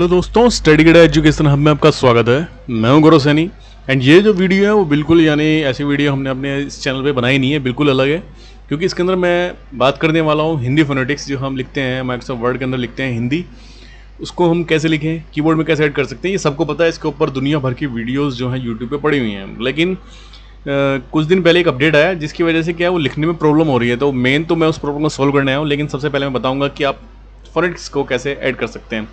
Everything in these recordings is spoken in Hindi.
हेलो दोस्तों, स्टडी गैड एजुकेशन हब में आपका स्वागत है। मैं हूं गौरव सैनी एंड ये जो वीडियो है वो बिल्कुल यानी ऐसी वीडियो हमने अपने इस चैनल पे बनाई नहीं है, बिल्कुल अलग है। क्योंकि इसके अंदर मैं बात करने वाला हूं हिंदी फोनेटिक्स, जो हम लिखते हैं माइक्रोसॉफ्ट वर्ड के अंदर लिखते हैं हिंदी, उसको हम कैसे लिखें, कीबोर्ड में कैसे ऐड कर सकते हैं, ये सबको पता है। इसके ऊपर दुनिया भर की वीडियोज़ जो हैं यूट्यूब पर पड़ी हुई हैं। लेकिन कुछ दिन पहले एक अपडेट आया जिसकी वजह से क्या है वो लिखने में प्रॉब्लम हो रही है। तो मेन तो मैं उस प्रॉब्लम को सॉल्व करने आया हूँ, लेकिन सबसे पहले मैं बताऊँगा कि आप फोनेटिक्स को कैसे ऐड कर सकते हैं।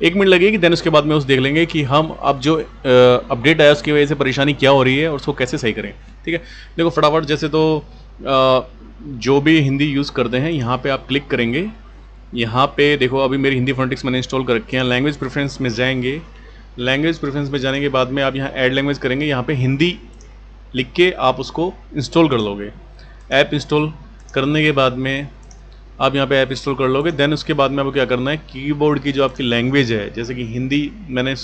1 मिनट लगेगी, देन उसके बाद में उस देख लेंगे कि हम अब जो अपडेट आया उसकी वजह से परेशानी क्या हो रही है और उसको कैसे सही करें। ठीक है, देखो फटाफट जैसे तो जो भी हिंदी यूज़ करते हैं यहाँ पे आप क्लिक करेंगे। यहाँ पे देखो अभी मेरी हिंदी फोनेटिक्स मैंने इंस्टॉल कर रखे हैं। लैंग्वेज प्रेफरेंस में जाएंगे। लैंग्वेज प्रेफरेंस में जाने के बाद में आप यहाँ ऐड लैंग्वेज करेंगे। यहाँ पे हिंदी लिख के आप उसको इंस्टॉल कर लोगे। ऐप इंस्टॉल करने के बाद में आप यहाँ पे ऐप इंस्टॉल कर लोगे। देन उसके बाद में आपको क्या करना है, कीबोर्ड की जो आपकी लैंग्वेज है, जैसे कि हिंदी मैंने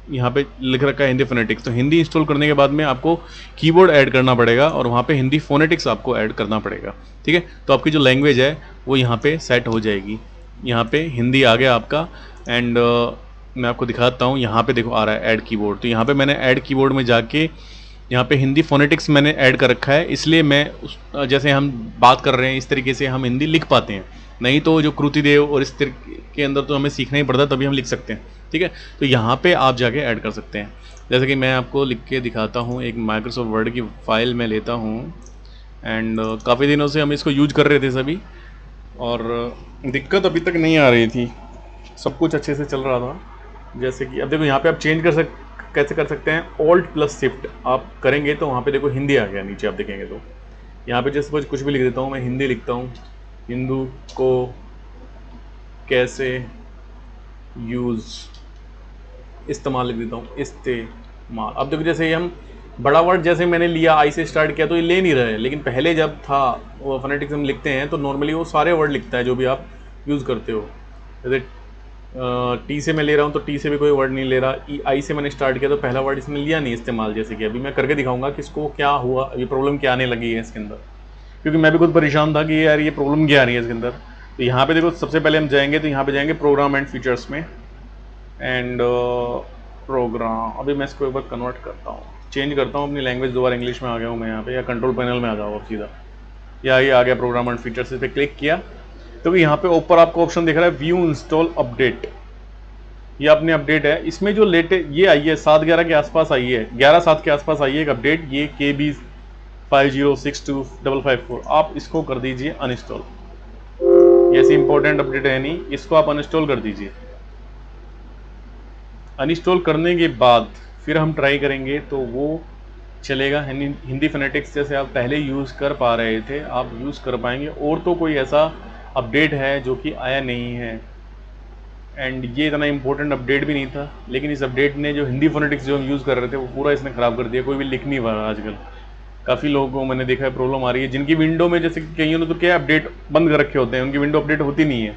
यहाँ पे लिख रखा है हिंदी फोनेटिक्स, तो हिंदी इंस्टॉल करने के बाद में आपको कीबोर्ड ऐड करना पड़ेगा और वहाँ पे हिंदी फोनेटिक्स आपको ऐड करना पड़ेगा। ठीक है, तो आपकी जो लैंग्वेज है वो यहाँ पे सेट हो जाएगी। यहाँ पे हिंदी आ गया आपका। एंड मैं आपको दिखाता हूँ, यहाँ पे देखो आ रहा है ऐड कीबोर्ड। तो यहाँ पे मैंने ऐड कीबोर्ड में जाके यहाँ पे हिंदी फोनेटिक्स मैंने ऐड कर रखा है, इसलिए मैं जैसे हम बात कर रहे हैं इस तरीके से हम हिंदी लिख पाते हैं। नहीं तो जो कृतिदेव और इस तरीके के अंदर तो हमें सीखना ही पड़ता है, तभी हम लिख सकते हैं। ठीक है, तो यहाँ पे आप जाके ऐड कर सकते हैं। जैसे कि मैं आपको लिख के दिखाता हूँ, एक माइक्रोसॉफ्ट वर्ड की फ़ाइल में लेता हूँ। एंड काफ़ी दिनों से हम इसको यूज कर रहे थे सभी, और दिक्कत अभी तक नहीं आ रही थी, सब कुछ अच्छे से चल रहा था। जैसे कि अब देखो यहाँ पे आप चेंज कैसे कर सकते हैं, Alt+Shift आप करेंगे तो वहाँ पे देखो हिंदी आ गया नीचे, आप देखेंगे तो यहाँ पे जैसे कुछ भी लिख देता हूँ, मैं हिंदी लिखता हूँ, हिंदू को कैसे यूज़ इस्तेमाल लिख देता हूँ, इस्तेमाल। अब देखो जैसे हम बड़ा वर्ड जैसे मैंने लिया, आई से स्टार्ट किया तो ये ले नहीं रहा है, लेकिन पहले जब था वो फोनेटिक्स में लिखते हैं तो नॉर्मली वो सारे वर्ड लिखता है जो भी आप यूज़ करते हो। जैसे टी से मैं ले रहा हूँ तो टी से भी कोई वर्ड नहीं ले रहा। आई से मैंने स्टार्ट किया तो पहला वर्ड इसने लिया नहीं इस्तेमाल। जैसे कि अभी मैं करके दिखाऊंगा कि इसको क्या हुआ, अभी प्रॉब्लम क्या आने लगी है इसके अंदर, क्योंकि मैं भी खुद परेशान था कि यार ये प्रॉब्लम क्या आ रही है इसके अंदर। तो यहाँ पे देखो सबसे पहले हम जाएंगे तो यहाँ पे जाएंगे प्रोग्राम एंड फीचर्स में। एंड प्रोग्राम, अभी मैं इसको एक बार कन्वर्ट करता हूँ, चेंज करता हूँ अपनी लैंग्वेज, दोबारा इंग्लिश में आ गया हूँ मैं यहाँ पे, या कंट्रोल पैनल में आ जाओ अब सीधा, या ये आ गया प्रोग्राम एंड फीचर्स। इस पर क्लिक किया तो यहाँ पे ऊपर आपको ऑप्शन दिख रहा है व्यू इंस्टॉल अपडेट। ये अपने अपडेट है, इसमें जो लेटेस्ट ये आई है 7/11 के आसपास आई है, 11/7 के आसपास आई है एक अपडेट, ये KB50625554। आप इसको कर दीजिए अनइंस्टॉल। ये ऐसी इंपॉर्टेंट अपडेट है नहीं, इसको आप अनइंस्टॉल कर दीजिए। अनइंस्टॉल करने के बाद फिर हम ट्राई करेंगे तो वो चलेगा। हिंदी फोनेटिक्स जैसे आप पहले यूज़ कर पा रहे थे आप यूज़ कर पाएंगे। और तो कोई ऐसा अपडेट है जो कि आया नहीं है, एंड ये इतना इंपॉर्टेंट अपडेट भी नहीं था, लेकिन इस अपडेट ने जो हिंदी फोनेटिक्स जो हम यूज़ कर रहे थे वो पूरा इसने ख़राब कर दिया। कोई भी लिख नहीं पा रहा आजकल। काफ़ी लोगों को मैंने देखा है प्रॉब्लम आ रही है, जिनकी विंडो में जैसे कईयों ने तो क्या अपडेट बंद कर रखे होते हैं, उनकी विंडो अपडेट होती नहीं है,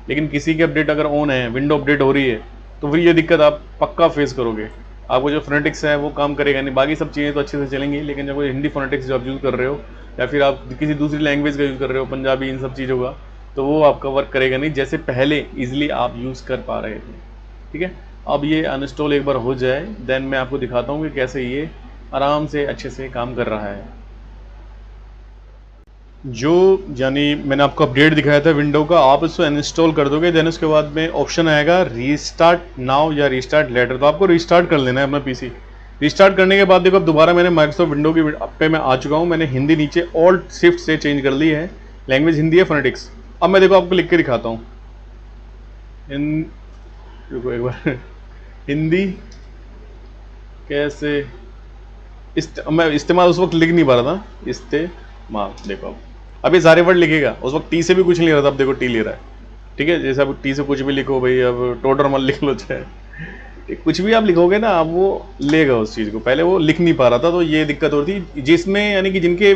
लेकिन किसी की अपडेट अगर ऑन है, विंडो अपडेट हो रही है, तो फिर ये दिक्कत आप पक्का फेस करोगे। आपको जो फोनेटिक्स है वो काम करेगा नहीं, बाकी सब चीज़ें तो अच्छे से चलेंगी, लेकिन जब कोई हिंदी फोनेटिक्स जो आप यूज़ कर रहे हो या फिर आप किसी दूसरी लैंग्वेज का यूज़ कर रहे हो, पंजाबी, इन सब चीज़ों का, तो वो आपका वर्क करेगा नहीं जैसे पहले इजीली आप यूज़ कर पा रहे थे। ठीक है, अब ये अनइंस्टॉल एक बार हो जाए, देन मैं आपको दिखाता हूँ कि कैसे ये आराम से अच्छे से काम कर रहा है। जो यानी मैंने आपको अपडेट दिखाया था विंडो का, आप इसको अनइंस्टॉल कर दोगे, देन उसके बाद में ऑप्शन आएगा रीस्टार्ट नाउ या रीस्टार्ट लेटर। तो आपको रीस्टार्ट कर लेना है अपना पीसी। रीस्टार्ट करने के बाद देखो अब दोबारा मैंने माइक्रोसॉफ्ट विंडो की पे मैं आ चुका हूँ। मैंने हिंदी नीचे Alt+Shift से चेंज कर ली है, लैंग्वेज हिंदी है फोनेटिक्स। अब मैं देखो आपको लिख के दिखाता हूँ, रुको एक बार हिंदी कैसे मैं इस्तेमाल उस वक्त लिख नहीं पा रहा था, इस्तेमाल देखो अब ये सारे वर्ड लिखेगा। उस वक्त टी से भी कुछ नहीं ले रहा था, अब देखो टी ले रहा है। ठीक है, जैसे अब टी से कुछ भी लिखो भाई, अब टोडर मल लिख लो चाहे कुछ भी आप लिखोगे ना, अब वो लेगा उस चीज़ को। पहले वो लिख नहीं पा रहा था, तो ये दिक्कत होती थी, जिसमें यानी कि जिनके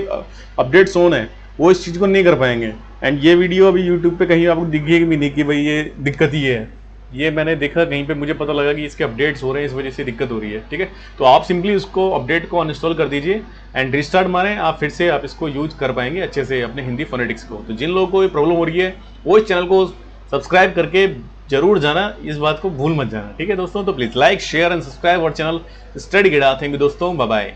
अपडेट्स ऑन है वो इस चीज़ को नहीं कर पाएंगे। एंड ये वीडियो अभी यूट्यूब पे कहीं आपको दिखेगी भी नहीं कि भाई ये दिक्कत ही है। ये मैंने देखा कहीं पे, मुझे पता लगा कि इसके अपडेट्स हो रहे हैं, इस वजह से दिक्कत हो रही है। ठीक है, तो आप सिंपली उसको अपडेट को अनइंस्टॉल कर दीजिए एंड रिस्टार्ट मारें, आप फिर से आप इसको यूज कर पाएंगे अच्छे से अपने हिंदी फोनेटिक्स को। तो जिन लोगों को ये प्रॉब्लम हो रही है वो इस चैनल को सब्सक्राइब करके जरूर जाना, इस बात को भूल मत जाना। ठीक है दोस्तों, तो please like share and subscribe our channel study गेड़ा। थैंक यू दोस्तों, बाय बाय।